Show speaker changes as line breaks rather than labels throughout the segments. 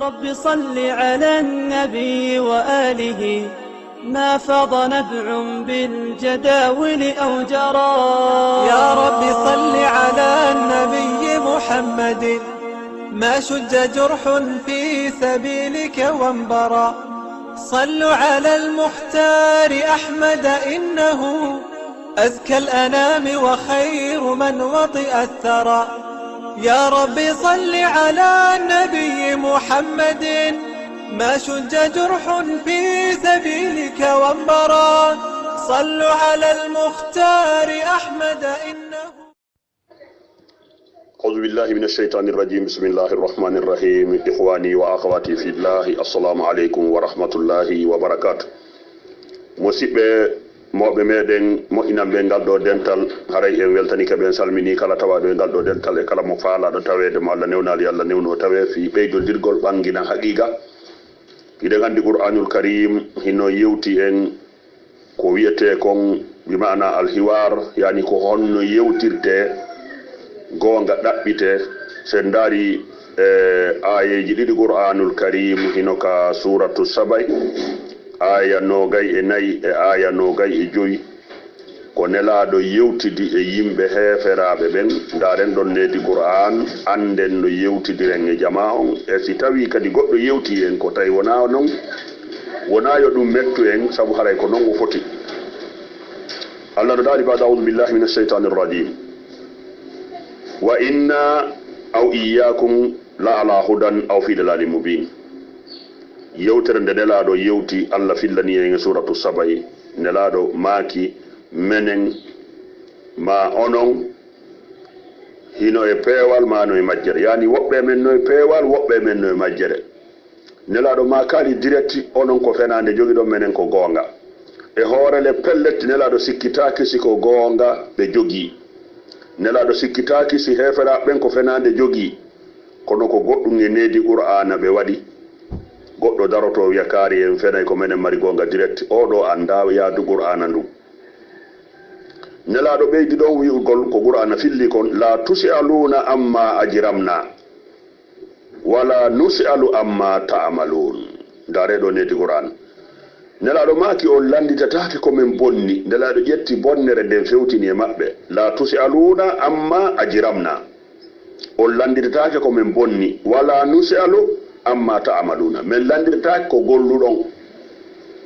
رب صل على النبي وآله ما فاض نبع بالجداول أو جرى.
يا رب صل على النبي محمد ما شج جرح في سبيلك وانبرى. صلوا على المختار أحمد إنه أزكى الأنام وخير من وطئ الثرى. يا رب صل على النبي محمد ما شج جرح في سبيلك وانبرى. صلوا على المختار أحمد إنه.
أعوذ بالله من الشيطان الرجيم. بسم الله الرحمن الرحيم. إخواني وأخواتي في الله، السلام عليكم ورحمة الله وبركاته. مسيبة moɓe meɗen moƴƴinan ɓe ngal ɗo dental haray en weltani ka ɓen salmini kala tawaɗo e ngal ɗo dental e kala mo faalaɗo tawede mo Allah newnali Allah newno tawe fi ɓeydodirgol ɓangina haqiqa. iɗen andi qur'anul karim hino yewti en ko wiyete kon bimana alhiwar, yani ko honno yewtirte gonga ɗaɓɓite. sen daari ayeji ɗiɗi qur'anul karim hino ka suratu sabay aya nogay e nayi e aya nogay e joyi ko nelaɗo yewtidi e yimɓe heferaɓe ɓen. daren ɗon nedi qur'an anden no yewtidiren e jama on, e si tawi kadi goɗɗo yewti en ko tawi wona noon wona yo ɗum mettu en, saabu haray ko noon o foti. allah no daali bada aoudu billahi min alcheytani irrajim wa inna aw iyakum la ala hudan aw fi dalalin mubin. yewtere nde nelaɗo yewti allah fillani en e suratu sabay, nelaɗo maaki menen ma onon hino e peewal ma no e majjere, yani woɓɓe men no e peewal woɓɓe men no e majjere. nelaɗo ma kaali direct onon ko fenande jogiɗon menen ko goonga e hoorele pelletti. nelaɗo sikkitaki siko goonga ɓe jogii, nelaɗo sikkitaki si heferaɓe ɓen ko fenande jogii, kono ko goɗɗum e needi qur'ana ɓe waɗi. goɗɗo daroto wiya kaari en fenay ko menen mari gonga direct, oɗo anda yaadu qur'ana ndu. nelaɗo ɓeydi ɗon wi'ugol ko qur'ana filli kon la tusaluna amma ajramna wala nusalu amma ta'malun. dareɗo nedi qur'an nelaɗo maaki on landitatake komin bonni. nelaɗo ƴetti bonnere nden fewtini e maɓɓe. la tusaluna amma ajramna, on landitatake komin bonni, wala nusalu amma ta'maluna, men landirtaki ko golluɗon.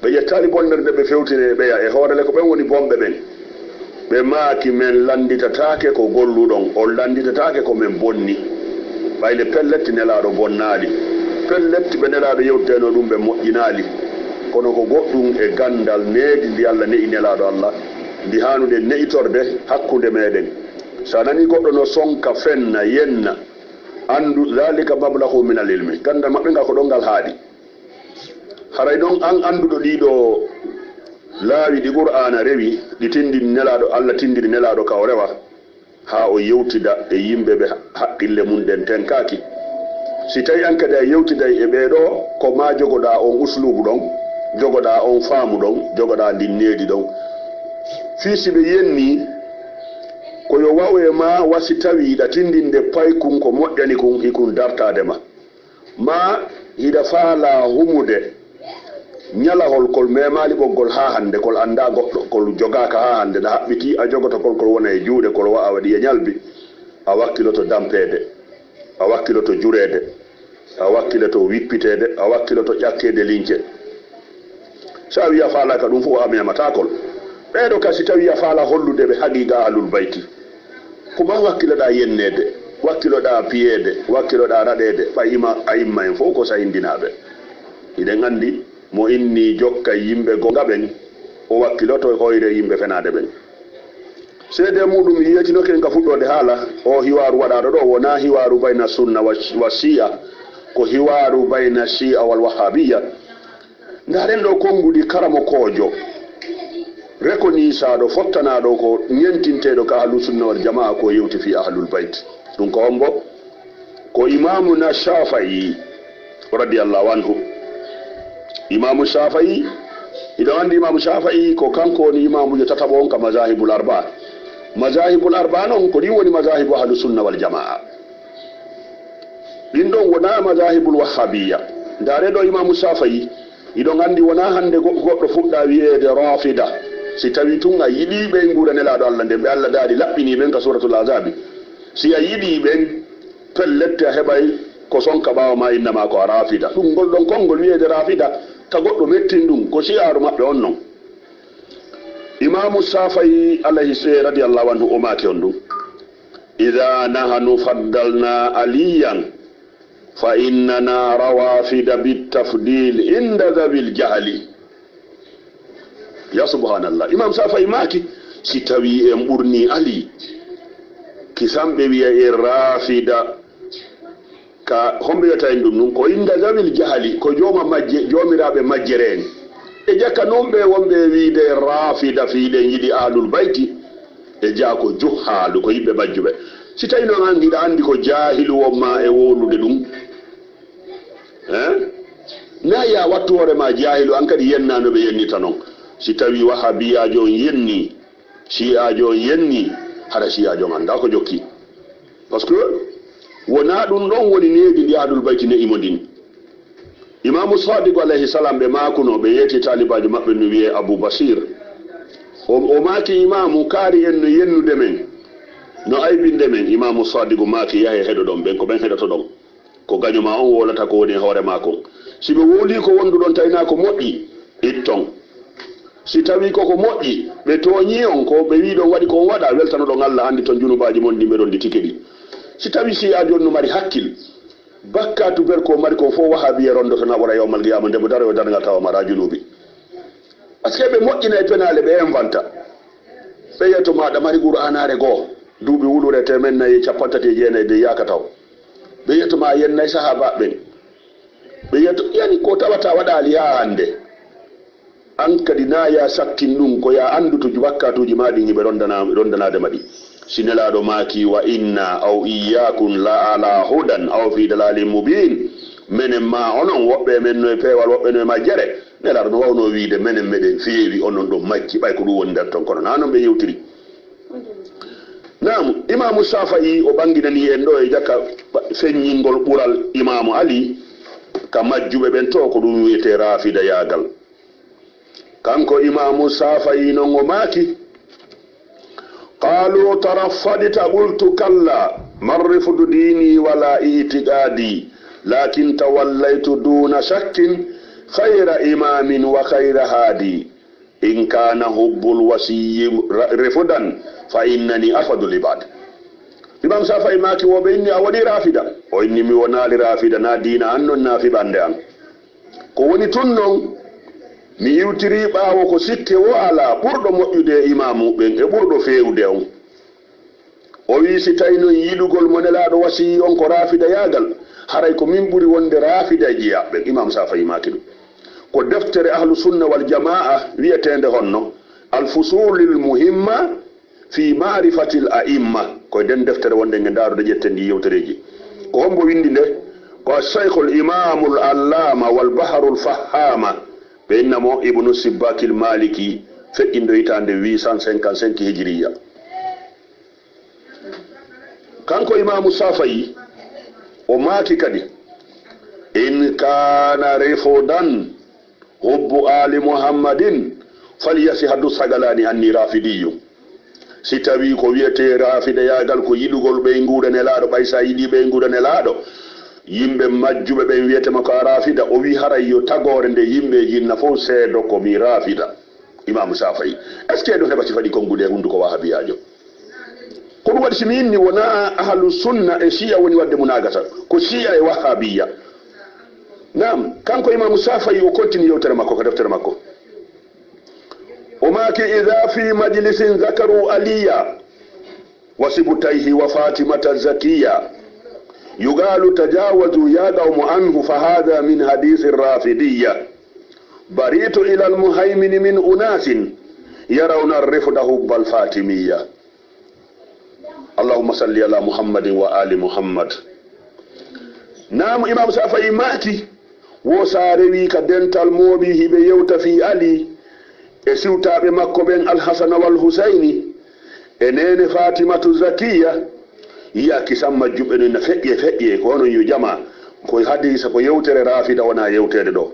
ɓe ƴettali bonnere nde ɓe fewtine ɓeya e hoorele ko ɓen woni bomɓe ɓen. ɓe maaki men landitatake ko golluɗon, on landitatake ko men bonni. ɓayde pelletti nelaɗo bonnaali, pelletti ɓe nelaɗo yewteno ɗum ɓe moƴƴinaali, kono ko goɗɗum e gandal needi ndi allah ne'i nelaɗo allah ndi hanude ne'itorde hakkude meɗen. sa nani goɗɗo no sonka fenna yenna andu zalika mablahu min al ilmi, gandal maɓɓe ngal ko ɗon ngal haaɗi. haray ɗon an anduɗo ɗiɗo laawi ɗi qur'ana rewi ɗi tindini nelaɗo allah tindiri nelaɗo ka o rewa ha o yewtida e yimɓe ɓe haqqille mum ɗen tenkaki. si tawi an kadi a yewtiday e ɓeɗo ko ma jogoɗa on uslubu ɗon, jogoɗa on faamu ɗon, jogoɗa ndin needi ɗon, fii si ɓe yenni ko yo waw e ma wasi tawi hiɗa tindinde paykun ko moƴƴani kun hikun dartade ma hiɗa faala humude ñalahol kol memali ɓoggol ha hande kol anda goɗɗo kol jogaka ha hande nda haɓɓiti a jogoto kol wona e juuɗe kol wa'a waɗi e ñalbi, a wakkiloto dampede, a wakkiloto jurede, a wakkiloto wippitede, a wakkiloto ƴakkede lince. sa wiya faalaka ɗum fof a mematakol. ɓeɗo kasi tawi a faala hollude ɓe haqiqa alul bayti, koma wakkiloɗa yennede, wakkiloɗa piyede, wakkiloɗa raɗede, ɓayima a imma en fof ko sayindinaɓe. iɗen andi mo inni jokka yimɓe gonga ɓen o wakkiloto hoyre yimɓe fenade ɓen. seede muɗum yiyetinoken ka fuɗɗode haala o hiwaru waɗaɗo ɗo wona hiwaru bayna sunna wa shi'a, ko hiwaru bayna shi'a wal wahabiya. ndaren ɗo konngudi karamo kojo recognisaɗo fottanaɗo ko ñentinteɗo ka ahlu sunna wal jamaa ko yewti fi ahlul bayt. ɗum ko hombo ko imamuna shafa'i radiallahu anhu. imamu shafa'i, iɗo andi imamu shafa'i ko kanko woni imamujo tataɓo on ka mazahibul arba. mazahibul arba noon ko ɗi woni mazahibu ahlu sunna wal jamaa. ɗin ɗon wona madahibul wahhabiyya ndare ɗo imamu Shafi'i iɗon andi wona hande goɗɗo fuɗɗa wiyeede rafida si tawi tun a yiɗi ɓen nguura nelaɗo Allah nden ɓe Allah daari laɓɓini ɓen ka suratul azabi si a yiɗi ɓen pellette a heɓay ko sonka ɓawa ma innama ko a rafida ɗum ngol ɗon konngol wiyeede rafida ka goɗɗo mettin ɗum ko shi'aru maɓɓe on non imamu Shafi'i alayhi radiyallahu anhu o maaki on ɗum ida nahanu faddalna aliyan fa innana rawafida bitafdil inda dhabil jahli ya subhanallah imam Shafi'i maaki si tawi en ɓurni ali kisamɓe wiya e rafida ka homɓe wiyata en ɗum nun ko inda dhabil jahli ko jomiraɓe majjere en e jakka noon ɓe wonɓe wiide rafida fiiɗen yiɗi alul bayti e jaa ko juhaalu ko yimɓe majjuɓe si tawi noon an hiɗa andi ko jahilu wonma e wolude ɗum na ya wattu hoorema jahilu an kadi yennano ɓe yennita noon si tawi wahabiyajo on yenni shi'ajo on yenni haɗa shi'ajo on anda ko jokki par ce que wona ɗum ɗon woni needi ndi ahlul bayti ne imo ndin imamu Sadiq alayhi salam ɓe makuno ɓe yeeti talibajo maɓɓe no wiye Abou Basir o maaki imamu kaari en no yennude men no aybinde men imamu Sadigu maaki yahe heɗo ɗon ɓen ko ɓen heɗoto ɗon ko gañoma on wolata ko woni e hoore makon si ɓe woli ko wonduɗon tawina ko moƴƴi itton si tawi koko moƴƴi ɓe tooñi on ko ɓe wi ɗon waɗi ko on waɗa weltano ɗon Allah andi toon junubaji mon ɗimɓe ɗon ndi tike ɗi si tawi si a joni no mari hakkil bakkatu ber ko mari ko fof wahabiye rondoto naɓora yawmal qiyama ndemo daro e dargal tawa mara junubi par ce que ɓe moƴƴina e penale ɓe inventa ɓe yetto maɗa mari qur'anare goo duuɓi wulure temen nayyi capantati e jeenayyi de yaaka taw ɓe yettoma yennayyi sahaba ɓen ɓe yetto yani ko tawata waɗali ha hande an kadi na ya sakkin ɗum ko ya andutuji wakkatuji maɗi ɓe rondanade maɗi si nelaɗo maaki wa inna aw iyyakum la ala hudan aw fi dalalin mubin menen ma onon woɓɓe men no e peewal woɓɓe no e majjere nelaɗo no wawno wiide menen meɗen feewi onon ɗo majji ɓay ko ɗum woni nder ton kono na noon ɓe yewtiri nam imamu Shafi'i o ɓanginani en ɗo e jakka feññingol ɓural imamu Ali ka majjuɓe ɓen to ko ɗum wiyete rafida yaagal kanko imamu Shafi'i non o maaki qalu taraffadita qultu kalla marrifudu dini wala itiqadi lakin tawallaytu duna shakkin khayra imamin wa khayra hadi in kana hubbul wasiyyi rifudan fa innani afadul ibad imam Shafi'i maaki woɓe inni a waɗi rafida o inni mi wonali rafida na dina an non naafi ɓande an ko woni tun non mi iwtiri ɓaawo ko sikke wo ala ɓurɗo moƴƴude imamu ɓen e ɓurɗo fewde on o wi si tawi noon yiɗugol mo nelaɗo wasiyi on ko rafida yaagal haray ko min ɓuri wonde rafida e jiyaɓɓen imam Shafi'i maaki ɗum ko deftere ahlu sunna wal jamaa wiyetende honno alfusulil muhimma fi marifati l a'imma koye den deftere wonde nge daarude ƴette ndi yewtereji ko hombo windi nde ko cheikh l imamu l allama wal baharu l fahama ɓe innamo ibnu sibbakil maliki feƴƴindo hitande 855 hijriya kanko imamu Shafi'i o maaki kadi in kana rifudan hubbu ali muhammadin falyasi haddu sagalani anni rafidiyu si tawi ko wiyete rafida yagal ko yiɗugol ɓe nguura nelaɗo ɓay sa yiɗi ɓe nguura nelaɗo yimɓe majjuɓe ɓen wiyetema ko rafida o wi haray yo tagore nde yimɓeji inna fof seedo komi rafida imamu Shafi'i est ce que ɗum heɓati faɗi kongude e hunduko wahabiyajo ko ɗum waɗi simi inni wona ahlu sunna e shi'a woni wadde munagata ko shi'a e wahabiya nam kanko imamu Shafi'i o continue yewtere makko ko deftere makko o maaki idha fi majlisin zakaru aliya wa sibutayhi wa fatimata zakiya yugalu tajawazu ya qawmu anhu fahadha min hadisi rafidiyya baritu ila almuhaymin min unasin yarawna rifda hubbal fatimiyya allahumma salli ala muhammadin wa ali muhammad nam imam Shafi'i maaki wo saare wi ka dental mooɓi hiɓe yewta fi ali e siwtaɓe makko ɓen alhasana wal husayni e nene fatimatu zakiya yiya kisam majjumɓe no na feƴƴe ko onon yo jama ko hadisa ko yewtere rafida wona yewtede ɗo.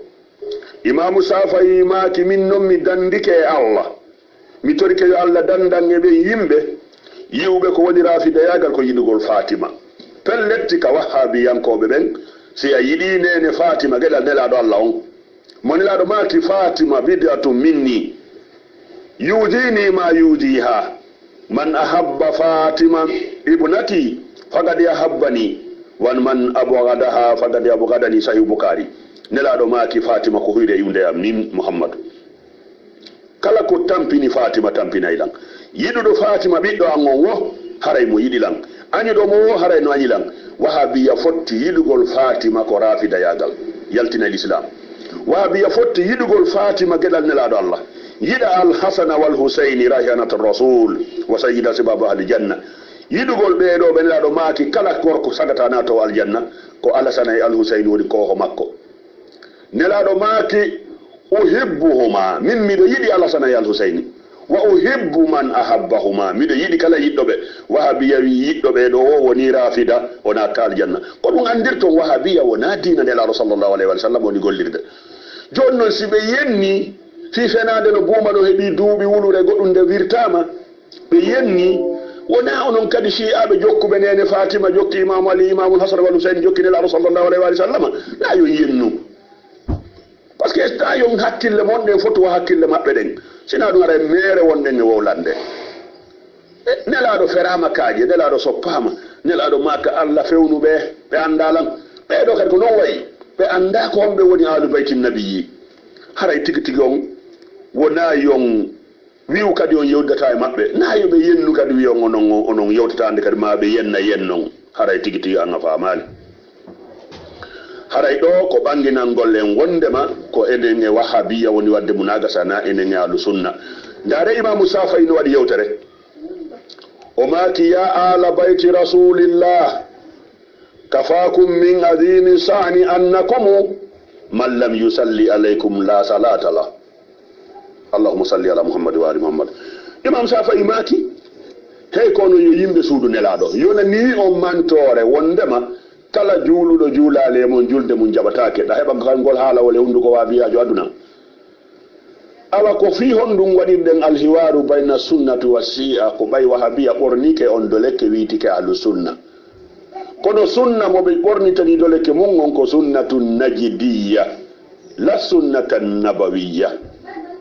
Imamu Safayi maki min noon mi dandike e Allah mi torike yo Allah dandange ɓe yimɓe yiwɓe ko woni rafida yagal ko yiɗugol Fatima pelletti ka wahhabiyankoɓe ɓen si a yiɗi nene Fatima geɗal nelaɗo Allah on mo nelaɗo maki Fatima bid'atun minni yudini ma yudiha man ahabba Fatima ibnati faqad ahabbani wan man abghadaha faqad abghadani. Sahih Bukhari. Nelaɗo maki Fatima ko huyde iwde am ni Muhammadu kala ko tampini Fatima tampinay lan yiɗuɗo Fatima ɓiɗɗo an on wo haray mo yiɗi lan añuɗo mo wo haray no añi lan. wahabiya fotti yiɗugol Fatima ko rafida yagal yaltina l'islam. wahabiya fotti yiɗugol Fatima geɗal nelaɗo Allah yiɗa al-Hasana wal Husaini rahianat rasul wa sayyida sibabu ahli janna yiɗugol ɓeɗo ɓe nelaɗo maki kala gorko sagata nato aljanna ko Al-Hasana e al-Husaini woni koho makko. nelaɗo maki uhibbuhuma min miɗo yiɗi Al-Hasana e al-Husaini wa uhibbu man ahabbahuma miɗo yiɗi kala yiɗɗoɓe. wahabiya wi yiɗɗoɓe ɗo o woni rafida wona ka aljanna ko ɗum andirton wahabiya wona dina nelaɗo sallllahu alayhi wa sallam woni gollirde. joni noon si ɓe yenni fi fenade no buuma ɗo heeɓi duuɓi wulure goɗɗum nde wirtama ɓe yenni wona onon kadi shi'aɓe jokkuɓe nene Fatima jokki imamu Ali imamul Hasan wal Husain jokki nelaɗo sallllahu alayhi wa sallam na yo yennu par ce que ta yon hakkille mon ɗen fotu hakkille maɓɓe ɗen sina ɗum ara mere wonɗen e wowlande nelaɗo ferama kaaje nelaɗo soppama nelaɗo maka Allah fewnuɓe ɓe andalan ɓeɗo kadi ko non wayi ɓe anda ko homɓe woni alu baytin nabiyyi haray tigi tigi on wona yon wiw kadi on yewdata e maɓɓe na yoɓe yennu kadi wi on onon yewtatande kadi ma ɓe yenna yennon haray tigi tigi an a famali. haray ɗo ko ɓanginan gollen wondema ko enen e wahabiya woni wadde munagasana enen e alu sunna. ndare Imamu Safayi no waɗi yewtere o maki ya ala bayti rasulillah kafakum min adimi sa'ni annakum man lam yusalli alaykum la salata la. Allahumma salli ala Muhammad wa ali Muhammad. Imam Safayi maki hey kono yo yimɓe suudu nelaɗo yona ni on mantore wondema kala juuluɗo juulale mon julde mum jaɓatake ɗa heɓa kangol haalawol e hunduko wahabiyajo aduna awa ko fi honɗum waɗirɗen alhiwaru bayna sunnati wa shi'a ko ɓay wahabiya ɓornike on doleke witike ahlu sunna kono sunna moɓe ɓornitani doleke mum on ko sunnatu najidiya la sunnata nabawiya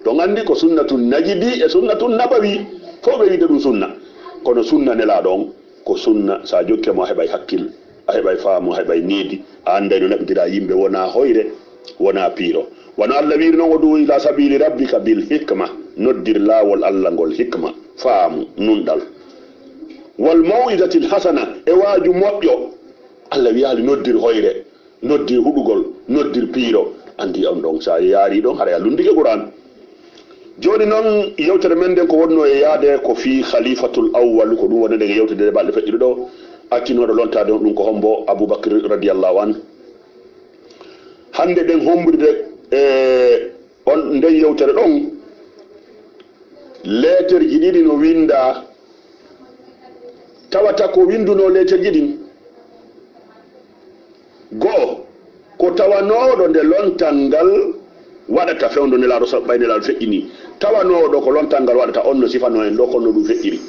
to gandi ko sunnatu najidi e sunnatu nabawi fo ɓe wiide ɗum sunna kono sunna nelaɗo on ko sunna sa jokkemo heɓay hakkille a heɓay faamu a heɓay needi a anday no naɓitira yimɓe wona hoyre wona piiro wono Allah wiri noon odu ila sabili rabbika bil hikma noddir laawol Allah ngol hikma faamu nunɗal wal maw'izati l hasana e waaju moƴƴo Allah wiyali noddir hoyre noddir huɗugol noddir piiro andi on ɗon sa yaari ɗon haɗa lundike Qur'an. joni noon yewtere men nden ko wonno e yaade ko fi khalifatul awwal ko ɗum wonede e yewtede balɗe feƴƴiɗo ɗo akkinoɗo lontade ɗum ko hombo Aboubacry radiallahu an. hande ɗen hombride on nden yewtere ɗon letterji ɗiɗi no winda tawata ko winduno letterji ɗin go'o ko tawanoɗo nde lontal ngal waɗata fewndo nelaɗo ɓaynelaɗo feƴƴini tawanoɗo ko lontal ngal waɗata on no sifano en ɗo konno ɗum feƴƴiri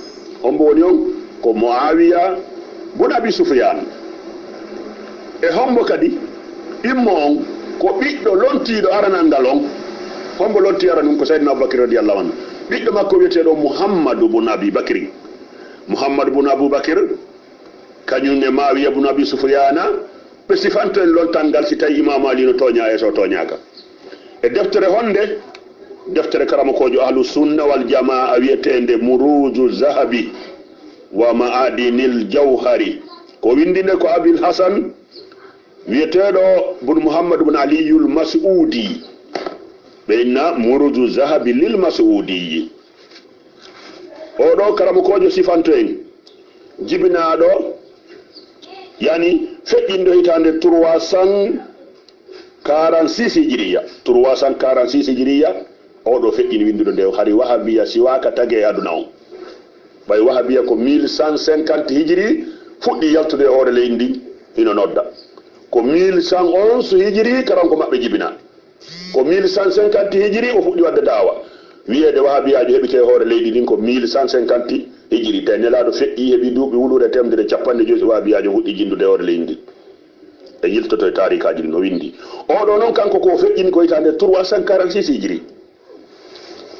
hombo woni on ko Muawiya bun Abi Sufyan e hombo kadi immo on ko ɓiɗɗo lontiɗo aranal ngal on hombo lonti ara ɗum ko Sayyidina Aboubacry radiyallahu anhu ɓiɗɗo makko wiyeteɗo Muhammadu bun Abi Bakri Muhammadu bun Aboubacry kañum e Muawiya bun Abi Sufyana ɓe sifanto en lontal ngal si tawi Imamu Ali no toña e so toñaka e deftere honde deftere karamokojo ahlu sunna wal jamaa wiyetende Muruju Zahabi wa ma'adinil jawhari ko windinde ko Abil Hasan wiyeteɗo bun Muhammad bun Aliyul Mas'udi ɓeyna Muruju Zahabi lil Mas'udi oɗo karamokojo sifanto en jibinaɗo yani feƴƴindo hitande 346 hijriya 346 hijriya oɗo feƴƴini windude nde hari wahabiya siwaka tagi e aduna on ɓay wahabiya ko 1150 hijri fuɗɗi yaltude hoore leydi ndi ino nodda ko 1111 hijiri karanko maɓɓe jibina ko 1150 hijiri o fuɗɗi wadde dawa wiyeede wahabiyajo heɓi ke hoore leydi ndin ko 1150 hijiri tawi nelaɗo feƴƴi heɓi duuɓi wuluure temdere capanɗe joyi wahabiyajo fuɗɗi jindude hoore leydi ndi e yiltoto e tarikaji ɗin o windi oɗo noon kanko ko feƴƴini ko hitande 346 hijiri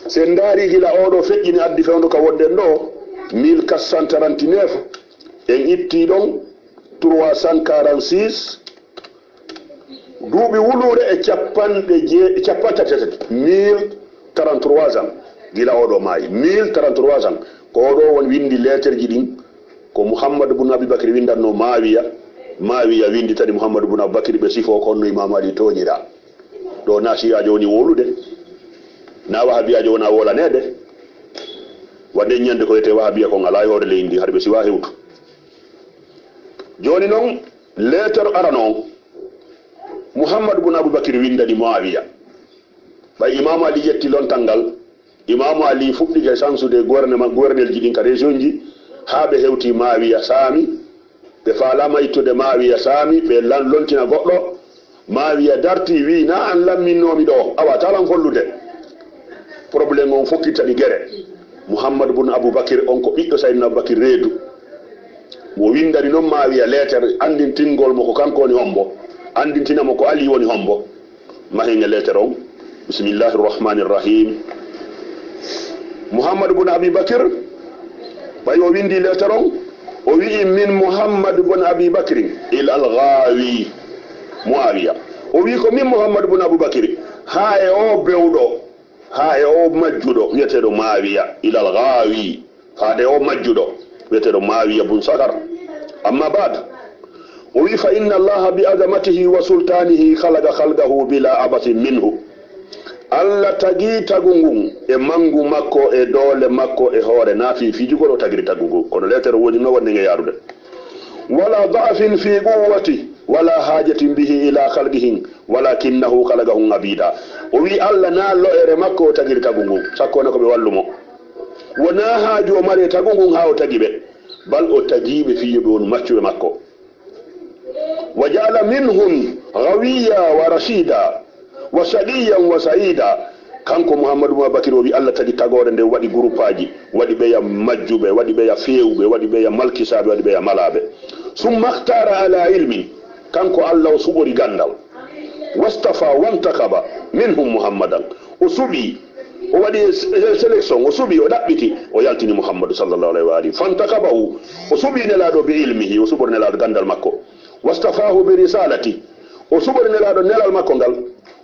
sen daari gila oɗo feƴƴini addi fewndo ka wonɗen ɗo 1439 en itti ɗon 346 duuɓi wuluure e capantati 1033 ans gila oɗo maayi 1033 ans ko oɗo won windi lettre ji ɗin ko Mouhammadou bun Aboubacry windatno Maawiya windi tadi Mouhammadou bun Aboubacry ɓe sifo ko onno Imam Ali toñira ɗo na shiyajo woni wolude na wahabiyajo wona wolanede wadde ñande ko wiyete wahabiya ko ngala hoore leydi har ɓe siwa hewtu joni noon lettre arano Mouhammadou bun Aboubacry windani Maawiya ɓay Imam Ali yetti lontal ngal Imam Ali fuɗɗike sansude gouvernel ji ɗin ka région ji ha ɓe hewti Maawiya saami ɓe faalama ittude Maawiya saami ɓe lontina goɗɗo Maawiya darti wi na an lamminnomi ɗo awa talan follude probléme on fokkitaɗi guere Mouhammadou bun Aboubacry on ko ɓiɗɗo Saydina Aboubacry reedu mo windani noon Maawiya lettere andintingol mo ko kanko woni hombo andintinamo ko Ali woni hombo mahenge lettere on bisimillahi rrahmani rrahim Mouhammadou bun Aboubacry ɓay o windi lettere on o wi min Mouhammadou bun Aboubacry ila al-ghawi Muawiya o wi ko min Mouhammadou bun Aboubacry ha e o bewɗo ha e o majjuɗo wiyeteɗo Maawiya ila al-ghawi haade o majjuɗo wiyeteɗo Maawiya bun Sakar amma bad o wi fa inna allaha bi azamatihi wa sultanihi khalaqa khalqahu bila abasin minhu Allah tagi tagu ngun e mangu makko e doole makko e hoore na fijugo ɗo tagiri tagu ngu kono lettere woni no wonde nge yarude wala da'fin fi quwwati wala hajatin bihi ila khalqihi walakinnahu khalaqahum abida o wi Allah na lo'ere makko o tagiri tagu ngun sakko ko ɓe wallumo wona haaju o mari tagu ngun ha o tagi ɓe bal o tagiɓe fiyoɓe won maccuɓe makko wa ja'ala minhum ghawiya wa rashida wa shaqiyan wa sa'ida kanko Mouhammadou bun Aboubacry o wi Allah tagi tagore nde waɗi groupe aji waɗi ɓeya majjuɓe waɗi ɓeya fewɓe waɗi ɓeya malkisaɓe waɗi ɓeya malaɓe summa ikhtara ala ilmin kanko Allah o suɓori gandal wastafa wantakaba minhum Muhammadan o suɓi o waɗi sélection o suɓi o ɗaɓɓiti o yaltini Mouhammadou sallllahu alayhi wa alihi fantakabahu o suɓi nelaɗo be ilmihi o suɓori nelaɗo gandal makko wastafahu bi risalati o suɓori nelaɗo nelal makko ngal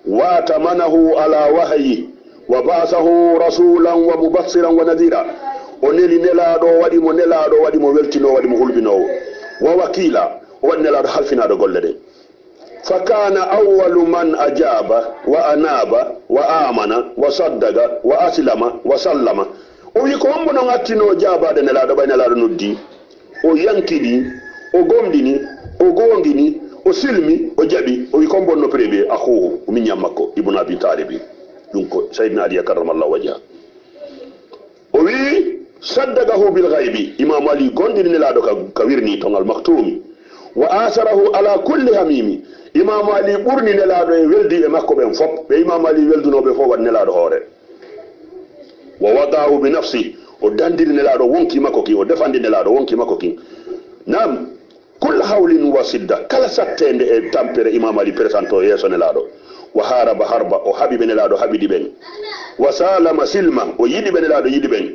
watamanahu ala wahyi wa ba'athahu rasulan wa mubassiran wa nadira o neli nelaɗo waɗimo weltino waɗimo hulɓinowo wa wakila o waɗi nelaɗo halfinaɗo golle ɗe fa kana awwalu man ajaba wa anaba wa amana wa saddaga wa aslama wa sallama o wi ko hombo noon attino jabade nelaɗo ɓay nelaɗo noddi o yankini o gomɗini o gongini o silmi o jaɓi o wi kon bonno préɓe akhuhu o miñam makko ibnu abi talibi ɗum ko saydina ali karramallahu wajha o wi saddagahu bil ghaibi imam ali gondini nelaɗo ka wirni tongal maktumi wa asarahu ala kulli hamimi imam ali ɓurni nelaɗo e weldi e makko ɓen fop ɓe imam ali weldunoɓe fof waɗi nelaɗo hoore wa wadahu bi nafsi o dandiri nelaɗo wonki makko kin o defandi nelaɗo wonki makko kin nam kulla hawlin wa sidda kala sattende e tampere imam ali présente o yeeso nelaɗo wa haraba harba o haɓiɓe nelaɗo haɓiɗi ɓen wa salama silma o yiɗi ɓe nelaɗo yiɗi ɓen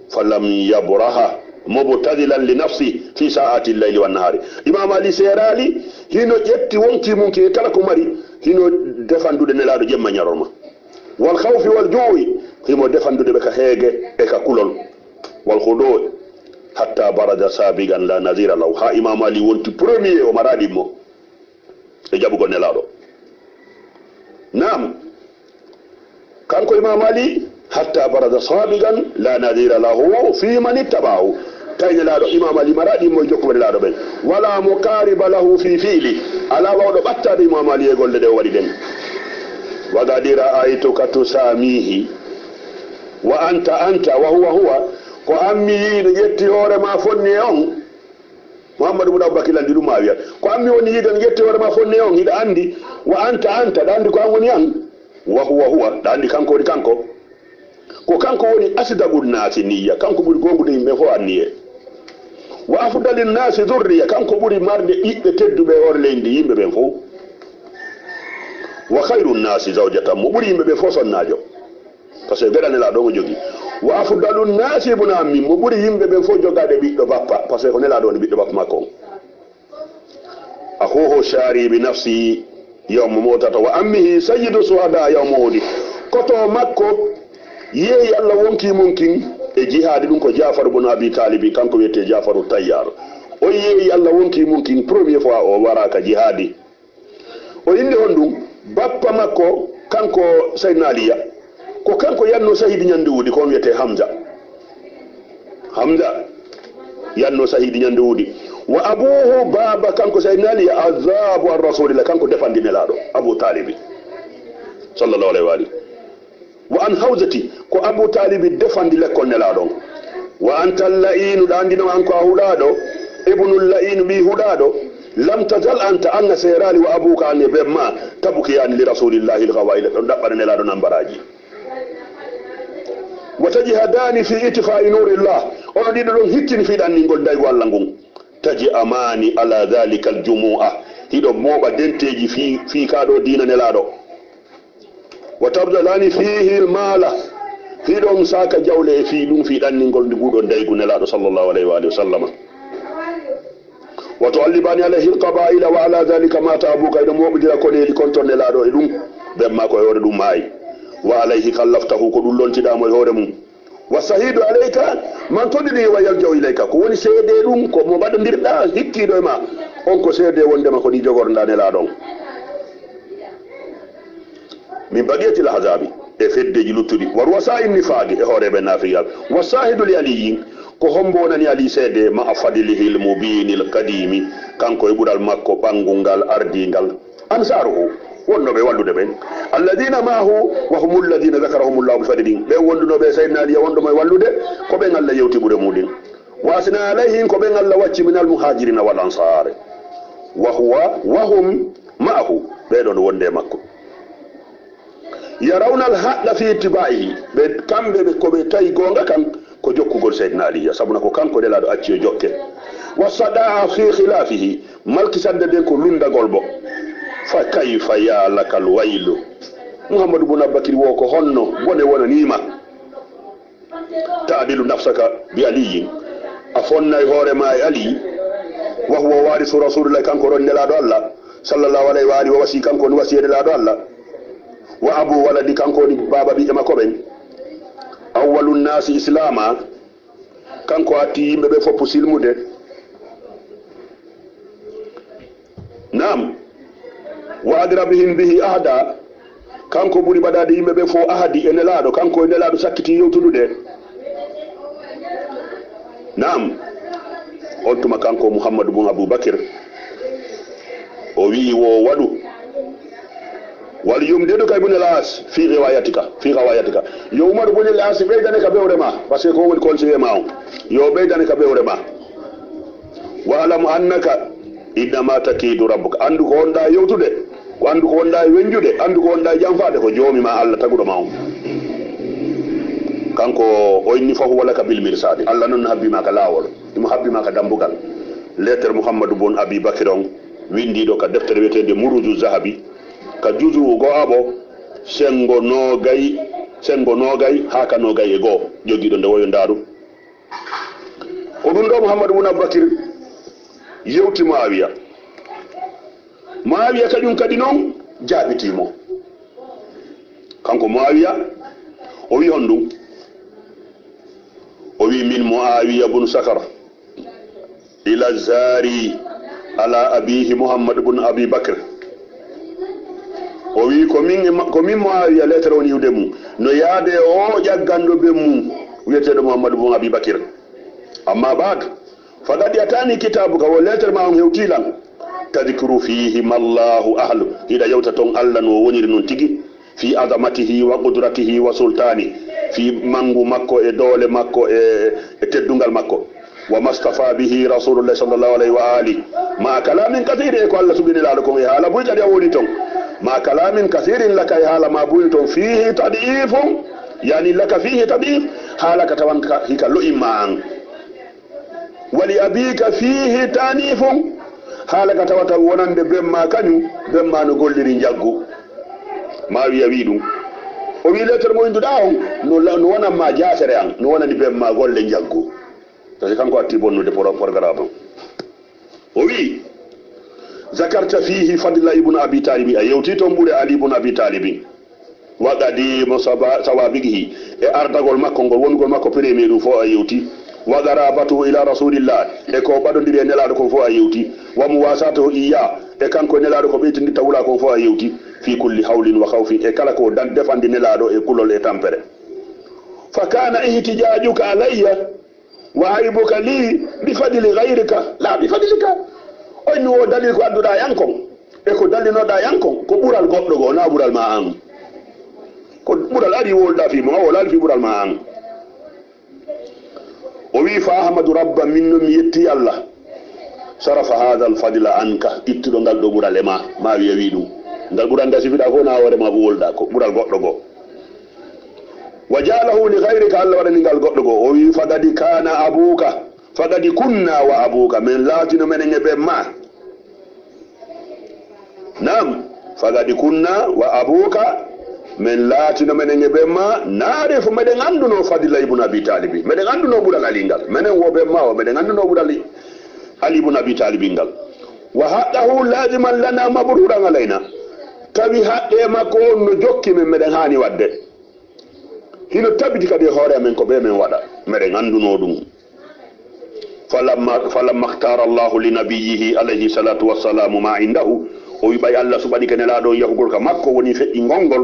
falam yabraha mubtadilan li nafsi fi sa'ati llayli wan nahari imam ali serali hino ƴetti wonki mum ke kala ko mari hino defandude nelaɗo jemma ñarorma wal khawfi wal ju'i himo defandude ɓe ka heege e ka kulol wal khudu' hatta baraja sabigan la nazira law ha imam ali wonti premier o maraɗi mo e jaɓugo nelaɗo nam kanko imam ali hatta baraja sabigan la nazira lahu fi man ittabahu tawi nelaɗo imam ali maraɗi mo e jokkuɓe nelaɗo ɓen wala mukariba lahu fi fiili ala wawɗo ɓattade imam ali e golle ɗe o waɗi ɗen wagadira aytuka tusamihi wa anta wa huwa ko ammi yiino ƴetti hoore ma fonni e on muhammadu ibn abubakar landi ɗum mawiya ko ammi woni yiɗon yetti hoorema fonne on hiɗa andi wa anta ɗa andi ko an woni an wa huwa ɗa andi kanko woni kanko ko kanko woni asdaqu nnasi niya kanko ɓuri gongude yimɓe fof anniye wa afdali nnasi dhurriya kanko ɓuri marde ɓiɓɓe tedduɓe hoore leydi yimɓe ɓen fof wa khayru nnasi zawjatan mo ɓuri yimɓe ɓe fof sonnajo par ce que gaɗanelaɗo mo jogui wa afdalu nnasi ibnu ammi mo ɓuri yimɓe ɓen fof jogade ɓiɗɗo bappa par ce que ko nelaɗo woni ɓiɗɗo bappa makko on akhuhu shari bi nafsi yawma motata wa ammihi sayyidu suhada yawma uhudi koto makko yeeyi allah wonki mum kin e jihadi ɗum ko jafar ibn abi talibi kanko wiyete jafaru tayyar o yeeyi allah wonki mum kin première fois o waraka jihadi o indi hon ɗum bappa makko kanko sayyidina aliya ko kanko yanno sahidi ñande wuuɗi ko on wiyete hamza yanno sahidi ñande wuuɗi wa abuhu baba kanko sayyidina aliya azabu an rasulillah kanko defandi nelaɗo abou talibi sallallahu alayhi wa alihi wa an hawzati ko abou talibi defandi lekkol nelaɗon wa anta llainu ɗa andino an ko a huɗaɗo ibnul lainu ɓi huɗaɗo lam tazal anta anna serali wa abuka an e ɓen ma tabukiyani li rasulillahi lgawayla ɗon ɗaɓɓana nelaɗo nambaraji wa tajihadani fi itifai nurillah ono ɗiɗo ɗon hittini fiɗanningol daygo allah ngun taji amani ala dhalika aljumua hiɗo mooɓa denteji fi kaɗo dina nelaɗo wa tabdalani fihi lmala hiɗon saka jawle e fi ɗum fiɗanningol ndiguɗo daygu nelaɗo sallllahu alayhi wa alihi wa sallama wa tuallibani alayhi lqabaila wa ala dhalika mata abuka iɗo moɓidira koneeli konton nelaɗo e ɗum ɓen ma ko e hoore ɗum maayi wa alayhi kallaftahu ko ɗum lontiɗamo e hoore mum wa sahidu alayka man toɗiɗi wa yaljaw ilayka ko woni seede ɗum ko mo mbaɗodirɗa hikkiɗo e ma on ko seede wondema ko ɗi jogorɗa nelaɗon min baqiyati lhazabi e feddeji luttuɗi war wasa'i nifaqi e hooreɓe nafigal wa sahidu li aliyin ko hombo wonani ali seede ma a fadilihi l mubini l kadimi kanko e ɓural makko ɓangungal ardingal ansaruhu wonnoɓe wallude ɓen alladina mahu wa hum alladina dakarahumullahu bi fadilin ɓen wondunoɓe saydna aliya wonɗomo e wallude ko ɓen allah yewti ɓuure muɗin wasina alayhin ko ɓen allah wacci min almuhajirina wal ansare wa hum maahu ɓeɗon wonde makko yarawna alhaqqa fi itibaihi ɓe kamɓe ɓe koɓe tawi gonga kan ko jokkugol saydna aliya sabuna ko kanko nelaɗo acci e jokke wa sadaa fi khilafihi malki sadde nden ko lundagol bo fa kayfa ya lakal waylu muhammadu bun abubakir wo ko honno bone wonanima taadilu nafsaka bi aliyin a fonnay hoorema e ali wa huwa warisu rasulillahi kanko ron nelaɗo allah sallllahu alayhi wa alihi wa wasi kanko ni wasi e nelaɗo allah wa abu waladi kanko ni baba ɓiƴe makko ɓen awwalu nnasi islama kanko atti yimɓe ɓe foppu silmude nam wa adrabihim bihi ahada kanko ɓuri ɓaɗade yimɓe ɓe fo ahadi e nelaɗo kanko e nelaɗo sakkiti yewtudude nam on tuma kanko mouhammadou bun aboubacry o wi wo waɗu wal yumdidu kay bune las fi riwayatika yo umaru bune las ɓeydane ka ɓewre ma par ce que ko woni conseiller ma on yo ɓeydane ka ɓewre ma wa alamu annaka innama takidu rabbuka andu ko wonɗa yewtude ko andu ko wonɗa e wenjude andu ko wonɗa e janfade ko joomi ma allah taguɗo ma on kanko o inni fof walaka bil mirsadi allah noon no habbimaka lawol imo habbimaka dambugal lettre mouhammadou bon abi bakir on windiɗo ka deftere wiyetede mouroudu zahabi ka jusu go'aɓo sengo nogay haka nogay e goho jogiɗo nde woyo ndaɗum ko ɗum ɗo mouhammadou bon aboubacry yewti Muawiya kañum kadi noon jaabitimo kanko Muawiya o wi hon ɗum o wi min Muawiya bun sakara ila zari ala abihi Muhammad bun abi bakr o wi ko min Muawiya lettre woni yiwde mum no yaade o ƴagganɗo ɓe mum wiyeteɗo Muhammad bun abi bakr amma bad faqad yatani kitabuka wo lettre ma on hewtilan tadhkuru fihi mallahu ahlu hiɗa yewta toon allah no woniri noon tigi fi azamatihi wa qudratihi wa sultani fi mangu makko e doole makko e teddugal makko وما اصطفى به رسول الله صلى الله عليه وآله مع كلام كثير يقول الله سبحانه لكم إهالة بوجد يوليتم مع كلام كثير لك إهالة ما بوجدتم فيه تضعيف يعني لك فيه تضعيف حالك توانك هيك لئمان ولأبيك فيه تانيف حالك توانك ونند بما كانوا بما نقول لرنجاقو ما ويويدو o wi lettre mo indu daw no wana ma jaasere an no wana ni be ma golle jaggu to kanko atti bonnude programme o wi zakarta fihi fadla ibn abi talib ayewti to mbure ali ibn abi talib wa qadi musaba sawabihi e ardagol makko ngol wongol makko premier du fo ayewti wa garabatu ila rasulillah e ko badondiri nelaado ko fo ayewti wa muwasatu iya e kanko nelaado ko beetindi tawula ko fo ayewti fi kulli hawlin wa khawfin e kala ko dan defandi nelaado e kulol e tampere fa kana ihtijajuka alayya wa aibuka li bi fadli ghayrika la bi fadlika o no dalil ko adduda yankon e ko dalinoda yankon ko bural goddo go na bural ma an ko bural ari wolda fi mo wala fi bural ma an o wi fa ahmadu rabba minnum yetti allah sarafa hadha al fadla anka ittudo ngal do bural e ma wi dum ngal bural da sifida ko na wore ma wolda ko bural goddo go wajalahu li ghayrika allah wala ngal goddo go o wi fagadi kana abuka fagadi kunna wa abuka min latino menen e be ma nam fagadi kunna wa abuka min latino menen e be ma naare fo meden anduno fadila ibn abi talib meden anduno bural ali ngal menen wo be ma o meden anduno bural ali ibn abi talib ngal wa hadahu laziman lana mabruran alaina tawi hadde makko no jokki men meden hani wadde hino tabiti kadi hoore amen ko be men wada meden anduno dum falamma ikhtara Allah li nabiyhi alayhi salatu wassalamu ma indahu o yibay Allah subhanahu wa ta'ala do yahugol ka makko woni feddi ngongol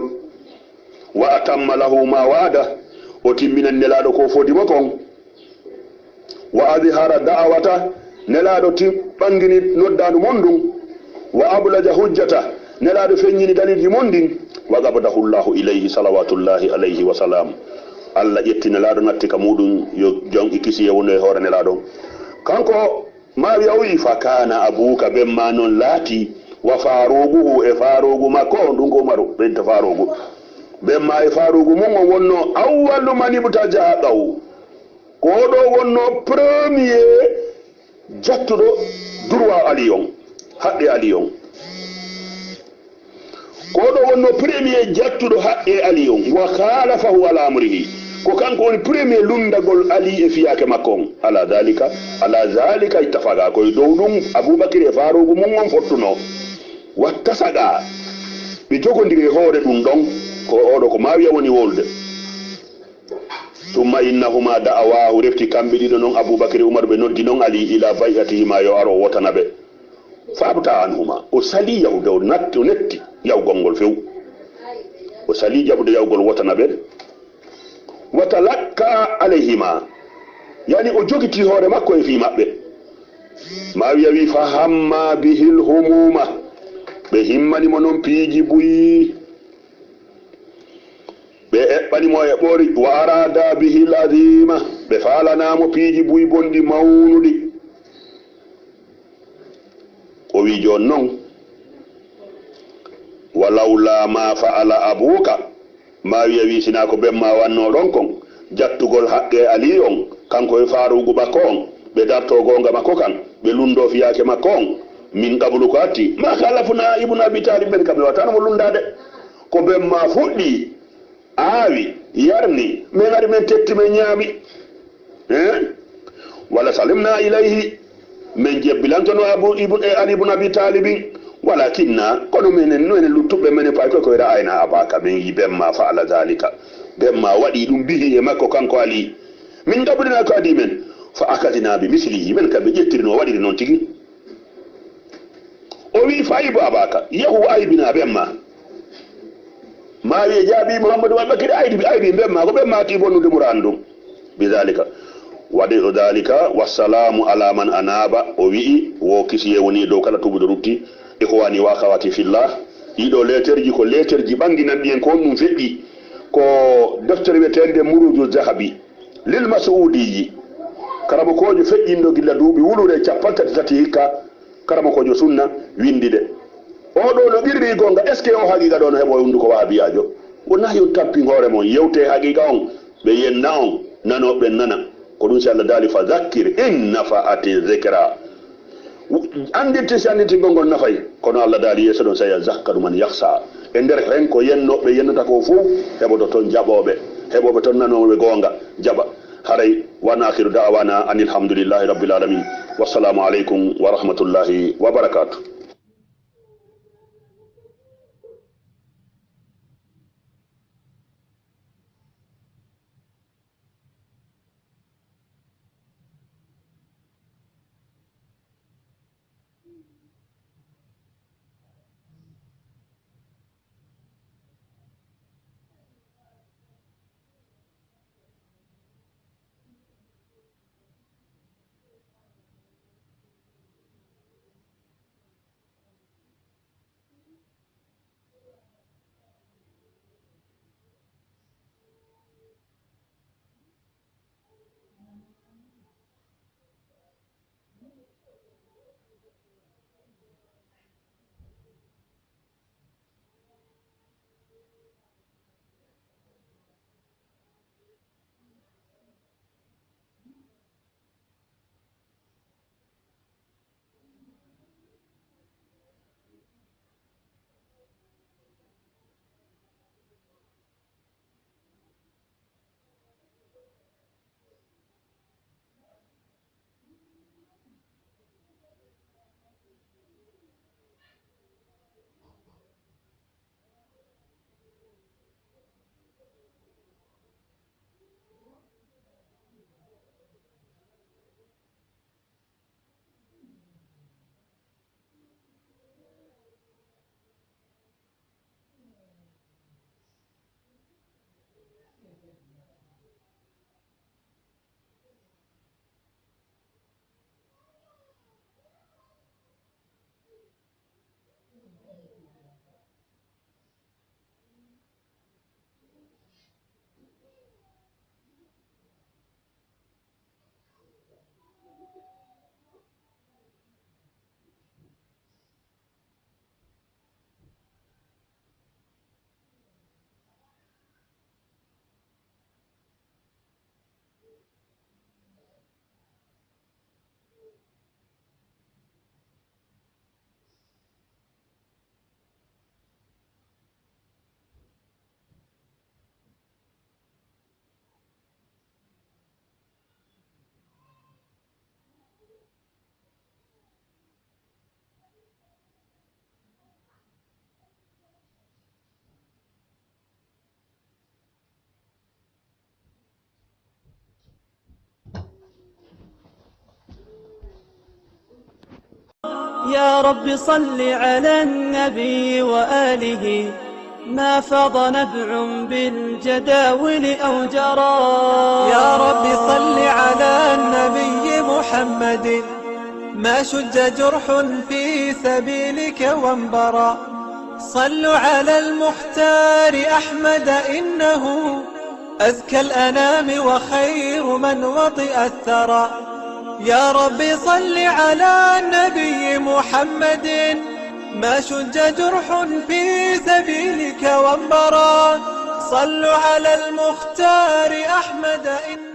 wa atamma lahu ma wada o timminan nelado ko fodi makon wa adhara da'awata nelado tim bangini noddanu mondum wa ablaja hujjata nelado fenyini dalilji mondin wa gabadahu Allah ilayhi salawatullahi alayhi wa salam Allah yetti nelado natti ka mudun yo jon ikisi wonde hore nelado kanko ma wi'i fa kana abuka bemma non lati wa faruguhu e farugu makko dum ko maru ben ta farugu bemma e farugu mon wonno awwalu man ibtaja daw ko do wonno premier jattudo droit aliyon hadde aliyon ko do wonno premier jattudo hadde aliyon wa khalafahu ala amrihi ko kanko woni premier lundagol ali e fiyake makko ala zalika ittafaqa ko dow dum abubakar e farugu mon fottuno watta saga be jogondiri hoore dum don ko odo ko mawiya woni wolde tumma innahuma da'awahu refti kambe dido non abubakar e umar be noddi non ali ila bay'atihi ma yo aro wotanabe fabta anhuma o sali yawde o netti yaw gongol few o sali jabude yawgol wotanabe watalakka alayhima yani o jogiti hoore makko e fi mabbe mawiya wi fa hamma bihil humuma be himmani mo non piiji buyi be ebbani mo e bori wa arada bihil azima be falana mo piiji buyi bondi mawnudi o wi jon non walawla ma fa'ala abuka ma wi'i sina ko bemma wanno don kon jattugol haqqe ali on kanko e farugo makko on be darto gonga makko kan be lundo fiyake makko on min qablu ko atti ma khalafuna ibn abi talib ben kambe watana mo lundade ko bemma fuddi aawi yarni me ngari men tetti men nyaami wala salimna ilayhi men jebbilantono ali ibn abi talib walakinna kono menen no en luttube men pay ko ra'ayna abaka men yibemma fa ala zalika bemma wadi dum bihi e makko kanko ali min dabudina ko adi men fa akadina bi mislihi men kambe jettirino wadi non tigi o wi faybu abaka yahu aybina bemma ma wi jabi muhammadu wa bakir aybi bemma ko bemma ti bonude murandum bizalika wadi dalika wassalamu ala man anaba o wi wo kisiye woni do kala tubudo rutti ikhwani wa akhawati fillah ido letterji ko letterji banginandi en ko num feddi ko deftere wetende muruju zahabi lil mas'udi karamo kojo feƴƴindo gilla duuɓi wulude capantati tati hikka karamo kojo sunna windi de oɗo no ɓirri gonga est ce que o haqiqa ɗo no heɓo hunduko wahabiyajo wona yo tampin hoore mon yewte haqiqa on ɓe yenna on nanoɓe nana ko ɗum si allah daali fa zakkir in nafaati zicra andirti si andirti gongol nafay kono allah daali yeeso ɗon saya zakkaru man yahsa e nder hen ko yennoɓe yennata ko fof heɓoto toon jaɓoɓe heɓoɓe toon nanoɓe gonga jaɓa haray wan akhiru da'wana anil hamdulillahi rabbil alamin wassalamu aleykum wa rahmatullahi wa barakatuh.
يا رب صل على النبي وآله ما فض نبع بالجداول أو جرى.
يا رب صل على النبي محمد ما شج جرح في سبيلك وانبرى. صلوا على المختار أحمد إنه أزكى الأنام وخير من وطئ الثرى. يا رب صل على النبي محمد ما شج جرح في سبيلك وانبرى. صلوا على المختار أحمد إنه